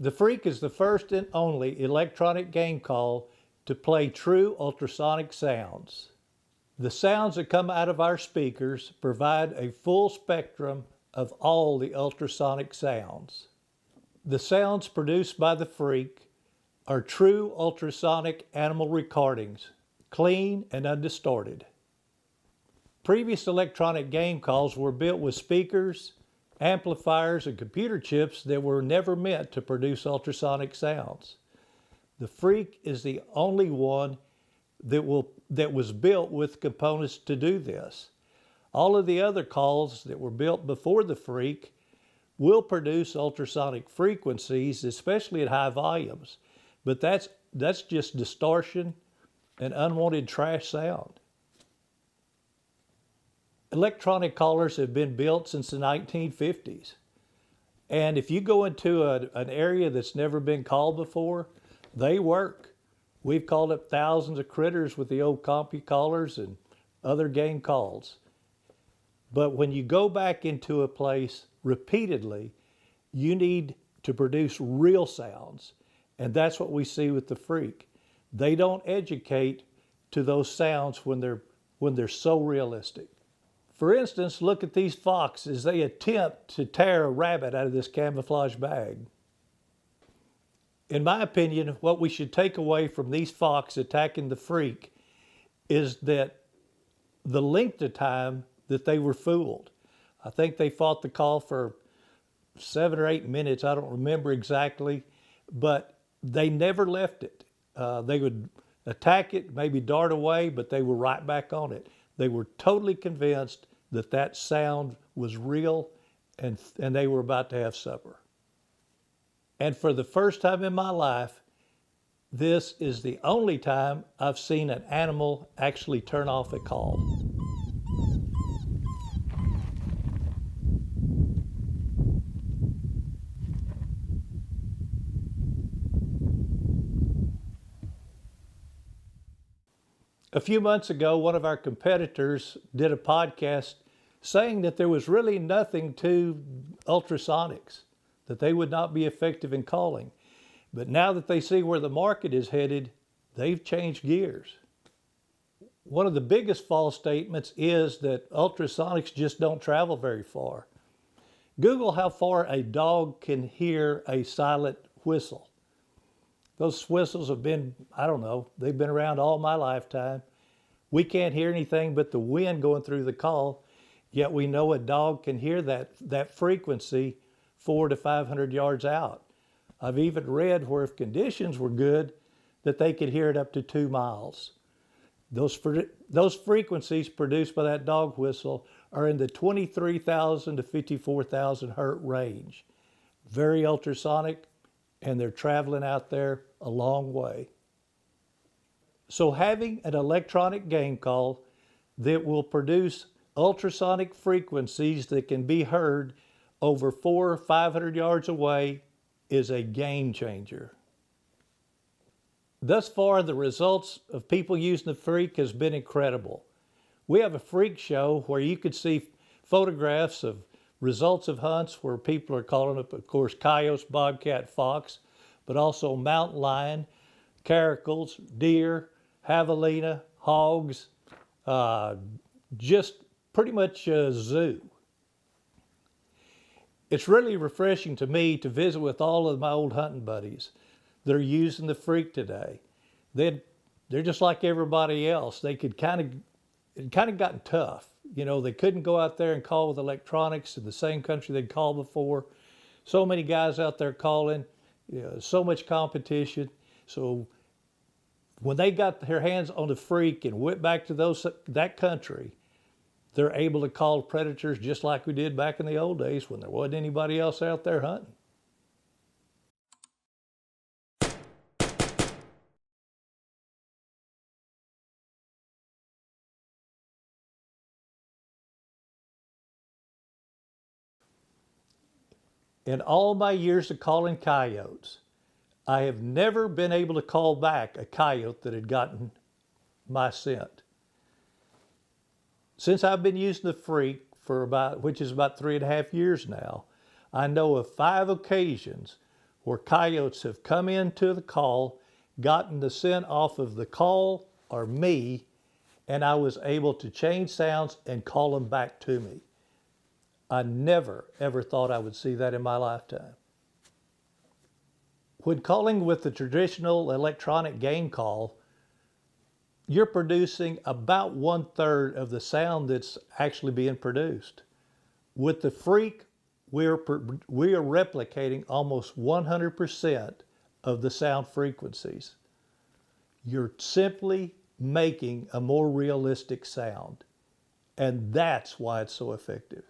The FREQ is the first and only electronic game call to play true ultrasonic sounds. The sounds that come out of our speakers provide a full spectrum of all the ultrasonic sounds. The sounds produced by the FREQ are true ultrasonic animal recordings, clean and undistorted. Previous electronic game calls were built with speakers, amplifiers, and computer chips that were never meant to produce ultrasonic sounds. The FREQ is the only one that was built with components to do this. All of the other calls that were built before the FREQ will produce ultrasonic frequencies, especially at high volumes, but that's just distortion and unwanted trash sound. Electronic callers have been built since the 1950s. And if you go into an area that's never been called before, they work. We've called up thousands of critters with the old CompuCallers and other game calls. But when you go back into a place repeatedly, you need to produce real sounds. And that's what we see with the FREQ. They don't educate to those sounds when they're so realistic. For instance, look at these foxes as they attempt to tear a rabbit out of this camouflage bag. In my opinion, what we should take away from these foxes attacking the FREQ is that the length of time that they were fooled. I think they fought the call for 7 or 8 minutes, I don't remember exactly, but they never left it. They would attack it, maybe dart away, but they were right back on it. They were totally convinced that that sound was real and they were about to have supper. And for the first time in my life, this is the only time I've seen an animal actually turn off a call. A few months ago, one of our competitors did a podcast saying that there was really nothing to ultrasonics, that they would not be effective in calling. But now that they see where the market is headed, they've changed gears. One of the biggest false statements is that ultrasonics just don't travel very far. Google how far a dog can hear a silent whistle. Those whistles have been, I don't know, they've been around all my lifetime. We can't hear anything but the wind going through the call, yet we know a dog can hear that frequency 400 to 500 yards out. I've even read where if conditions were good, that they could hear it up to 2 miles. Those frequencies produced by that dog whistle are in the 23,000 to 54,000 hertz range. Very ultrasonic, and they're traveling out there a long way. So having an electronic game call that will produce ultrasonic frequencies that can be heard over 400 or 500 yards away is a game changer. Thus far, the results of people using the FREQ has been incredible. We have a FREQ show where you could see photographs of results of hunts where people are calling up, of course, coyotes, bobcat, fox, but also mountain lion, caracals, deer, javelina, hogs, just pretty much a zoo. It's really refreshing to me to visit with all of my old hunting buddies that are using the FREQ today. They're just like everybody else. It kind of gotten tough. You know, they couldn't go out there and call with electronics in the same country they'd called before. So many guys out there calling, you know, so much competition. So when they got their hands on the FREQ and went back to that country, they're able to call predators just like we did back in the old days when there wasn't anybody else out there hunting. In all my years of calling coyotes, I have never been able to call back a coyote that had gotten my scent. Since I've been using the FREQ which is about 3.5 years now, I know of 5 occasions where coyotes have come into the call, gotten the scent off of the call or me, and I was able to change sounds and call them back to me. I never, ever thought I would see that in my lifetime. When calling with the traditional electronic game call, you're producing about 1/3 of the sound that's actually being produced. With the FREQ, we are replicating almost 100% of the sound frequencies. You're simply making a more realistic sound. And that's why it's so effective.